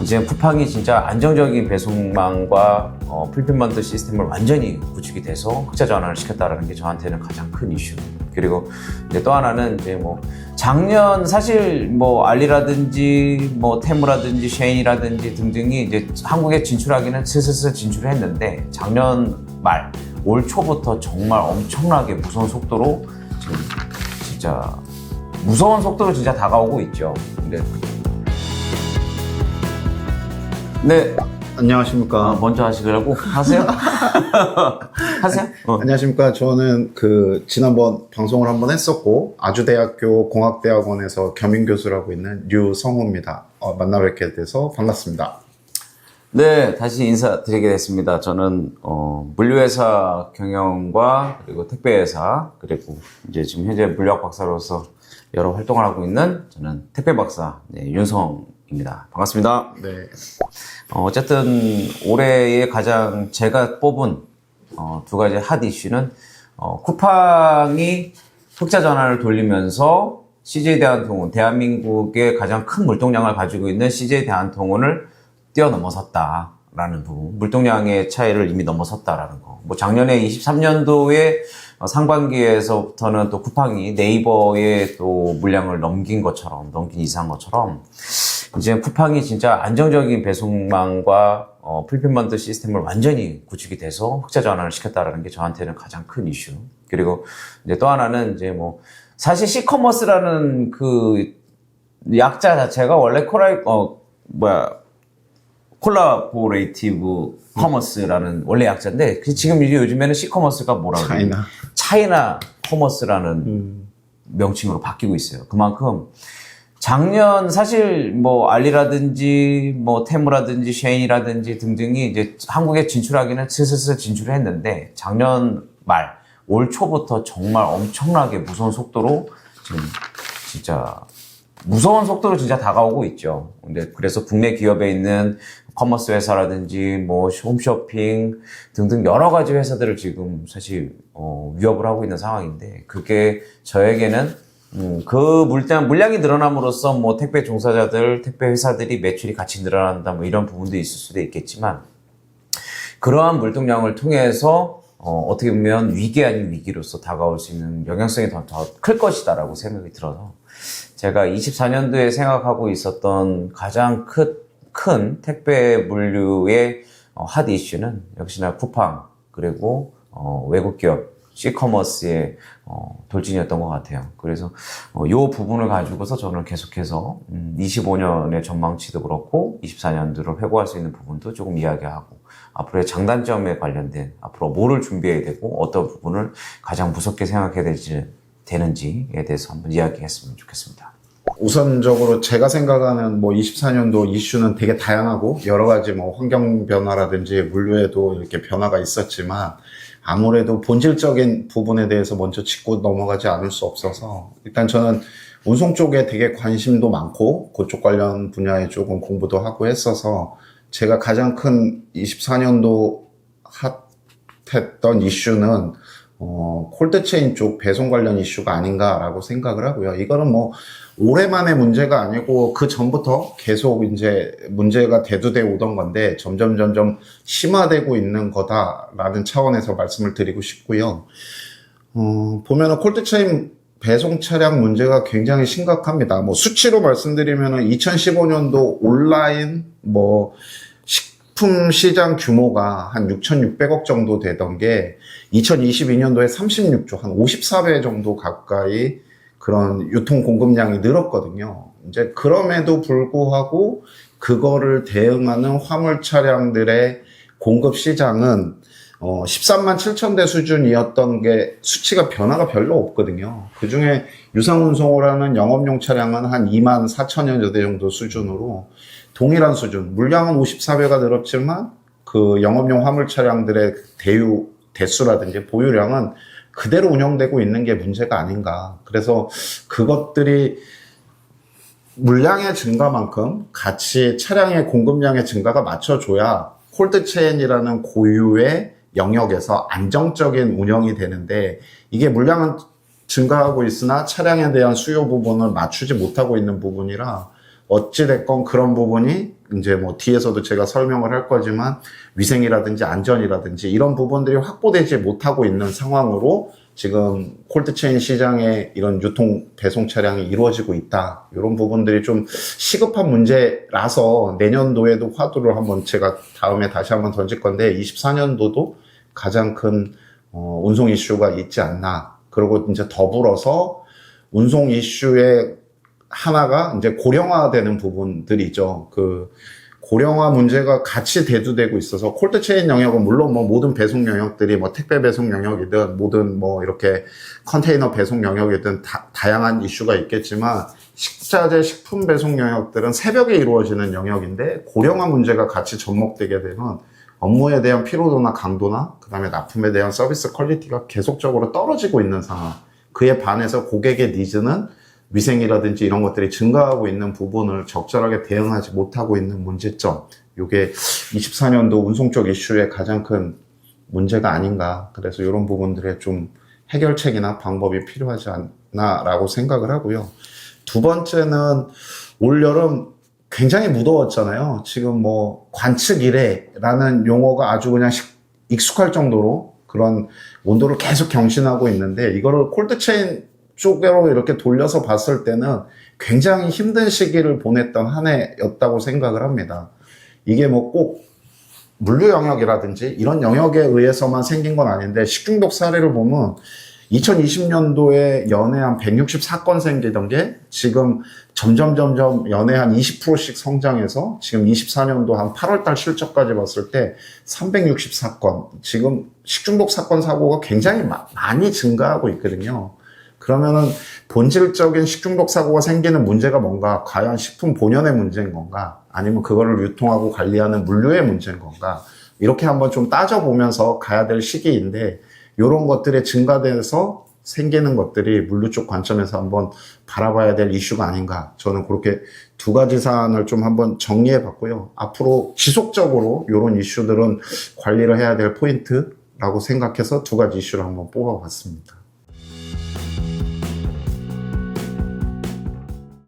이제 쿠팡이 진짜 안정적인 배송망과 풀필먼트 시스템을 완전히 구축이 돼서 흑자 전환을 시켰다는 게 저한테는 가장 큰 이슈. 그리고 이제 또 하나는 이제 뭐 작년 사실 뭐 알리라든지 뭐 테무라든지 쉐인이라든지 등등이 이제 한국에 진출하기는 슬슬 진출을 했는데 작년 말 올 초부터 정말 엄청나게 무서운 속도로 지금 진짜 무서운 속도로 진짜 다가오고 있죠. 근데 네. 안녕하십니까. 먼저 하시려고 하세요? 하세요? 안녕하십니까. 저는 지난번 방송을 한번 했었고, 아주대학교 공학대학원에서 겸임교수를 하고 있는 류성우입니다. 만나 뵙게 돼서 반갑습니다. 네, 다시 인사드리게 됐습니다. 저는 물류회사 경영과 그리고 택배회사 그리고 이제 지금 현재 물류학 박사로서 여러 활동을 하고 있는 저는 택배 박사 윤성입니다. 반갑습니다. 네. 어쨌든 올해의 가장 제가 뽑은 두 가지 핫 이슈는 쿠팡이 흑자 전환을 돌리면서 CJ 대한통운, 대한민국의 가장 큰 물동량을 가지고 있는 CJ 대한통운을 뛰어넘어섰다라는 부분, 물동량의 차이를 이미 넘어섰다라는 거. 뭐 작년에 23년도에 상반기에서부터는 또 쿠팡이 네이버의 또 물량을 넘긴 이상한 것처럼 이제 쿠팡이 진짜 안정적인 배송망과 풀필먼트 시스템을 완전히 구축이 돼서 흑자 전환을 시켰다라는 게 저한테는 가장 큰 이슈. 그리고 이제 또 하나는 이제 뭐 사실 시커머스라는 그 약자 자체가 원래 콜라보레이티브 커머스라는 원래 약자인데 지금 이제 요즘에는 시커머스가 뭐라고 차이나 커머스라는 명칭으로 바뀌고 있어요. 그만큼 작년 사실 뭐 알리라든지 뭐 테무라든지 쉐인이라든지 등등이 이제 한국에 진출하기는 슬슬 진출을 했는데 작년 말 올 초부터 정말 엄청나게 무서운 속도로 지금 진짜 무서운 속도로 진짜 다가오고 있죠. 근데 그래서 국내 기업에 있는 커머스 회사라든지 뭐 홈쇼핑 등등 여러 가지 회사들을 지금 사실 위협을 하고 있는 상황인데 그게 저에게는 그 물량이 늘어남으로써 뭐 택배 종사자들, 택배 회사들이 매출이 같이 늘어난다 뭐 이런 부분도 있을 수도 있겠지만 그러한 물동량을 통해서 어떻게 보면 위기 아닌 위기로서 다가올 수 있는 영향성이 더 클 것이다라고 생각이 들어서 제가 24년도에 생각하고 있었던 가장 큰 택배 물류의 핫 이슈는 역시나 쿠팡 그리고 외국 기업 시커머스의 돌진이었던 것 같아요. 그래서 이 부분을 가지고서 저는 계속해서 25년의 전망치도 그렇고 24년도를 회고할 수 있는 부분도 조금 이야기하고 앞으로의 장단점에 관련된 앞으로 뭐를 준비해야 되고 어떤 부분을 가장 무섭게 생각해야 되는지에 대해서 한번 이야기했으면 좋겠습니다. 우선적으로 제가 생각하는 뭐 24년도 이슈는 되게 다양하고 여러 가지 뭐 환경 변화라든지 물류에도 이렇게 변화가 있었지만 아무래도 본질적인 부분에 대해서 먼저 짚고 넘어가지 않을 수 없어서 일단 저는 운송 쪽에 되게 관심도 많고 그쪽 관련 분야에 조금 공부도 하고 했어서 제가 가장 큰 24년도 핫했던 이슈는 콜드체인 쪽 배송 관련 이슈가 아닌가라고 생각을 하고요. 이거는 뭐 올해만의 문제가 아니고 그 전부터 계속 이제 문제가 대두돼 오던 건데 점점 심화되고 있는 거다라는 차원에서 말씀을 드리고 싶고요. 보면은 콜드체인 배송 차량 문제가 굉장히 심각합니다. 뭐 수치로 말씀드리면은 2015년도 온라인 뭐 식품 시장 규모가 한 6,600억 정도 되던 게 2022년도에 36조, 한 54배 정도 가까이 그런 유통 공급량이 늘었거든요. 이제 그럼에도 불구하고 그거를 대응하는 화물 차량들의 공급 시장은 13만 7천 대 수준이었던 게 수치가 변화가 별로 없거든요. 그 중에 유상운송호라는 영업용 차량은 한 2만 4천여 대 정도 수준으로 동일한 수준, 물량은 54배가 늘었지만 그 영업용 화물 차량들의 대수라든지 보유량은 그대로 운영되고 있는 게 문제가 아닌가. 그래서 그것들이 물량의 증가만큼 같이 차량의 공급량의 증가가 맞춰줘야 콜드체인이라는 고유의 영역에서 안정적인 운영이 되는데 이게 물량은 증가하고 있으나 차량에 대한 수요 부분을 맞추지 못하고 있는 부분이라 어찌됐건 그런 부분이 이제 뭐 뒤에서도 제가 설명을 할 거지만 위생이라든지 안전이라든지 이런 부분들이 확보되지 못하고 있는 상황으로 지금 콜드체인 시장에 이런 유통 배송 차량이 이루어지고 있다. 이런 부분들이 좀 시급한 문제라서 내년도에도 화두를 한번 제가 다음에 다시 한번 던질 건데 24년도도 가장 큰 운송 이슈가 있지 않나. 그리고 이제 더불어서 운송 이슈의 하나가 이제 고령화되는 부분들이죠. 그 고령화 문제가 같이 대두되고 있어서 콜드체인 영역은 물론 뭐 모든 배송 영역들이 뭐 택배 배송 영역이든 모든 뭐 이렇게 컨테이너 배송 영역이든 다양한 이슈가 있겠지만 식자재 식품 배송 영역들은 새벽에 이루어지는 영역인데 고령화 문제가 같이 접목되게 되면 업무에 대한 피로도나 강도나 그다음에 납품에 대한 서비스 퀄리티가 계속적으로 떨어지고 있는 상황. 그에 반해서 고객의 니즈는 위생이라든지 이런 것들이 증가하고 있는 부분을 적절하게 대응하지 못하고 있는 문제점. 이게 24년도 운송 쪽 이슈의 가장 큰 문제가 아닌가. 그래서 이런 부분들의 좀 해결책이나 방법이 필요하지 않나라고 생각을 하고요. 두 번째는 올여름 굉장히 무더웠잖아요. 지금 뭐 관측 이래라는 용어가 아주 그냥 익숙할 정도로 그런 온도를 계속 경신하고 있는데 이거를 콜드체인 쪽으로 이렇게 돌려서 봤을 때는 굉장히 힘든 시기를 보냈던 한 해였다고 생각을 합니다. 이게 뭐 꼭 물류 영역이라든지 이런 영역에 의해서만 생긴 건 아닌데 식중독 사례를 보면 2020년도에 연에 한 164건 생기던 게 지금 점점 연에 한 20%씩 성장해서 지금 24년도 한 8월달 실적까지 봤을 때 364건. 지금 식중독 사건 사고가 굉장히 많이 증가하고 있거든요. 그러면은 본질적인 식중독 사고가 생기는 문제가 뭔가? 과연 식품 본연의 문제인 건가? 아니면 그거를 유통하고 관리하는 물류의 문제인 건가? 이렇게 한번 좀 따져보면서 가야 될 시기인데 이런 것들이 증가돼서 생기는 것들이 물류 쪽 관점에서 한번 바라봐야 될 이슈가 아닌가. 저는 그렇게 두 가지 사안을 좀 한번 정리해 봤고요. 앞으로 지속적으로 이런 이슈들은 관리를 해야 될 포인트라고 생각해서 두 가지 이슈를 한번 뽑아 봤습니다.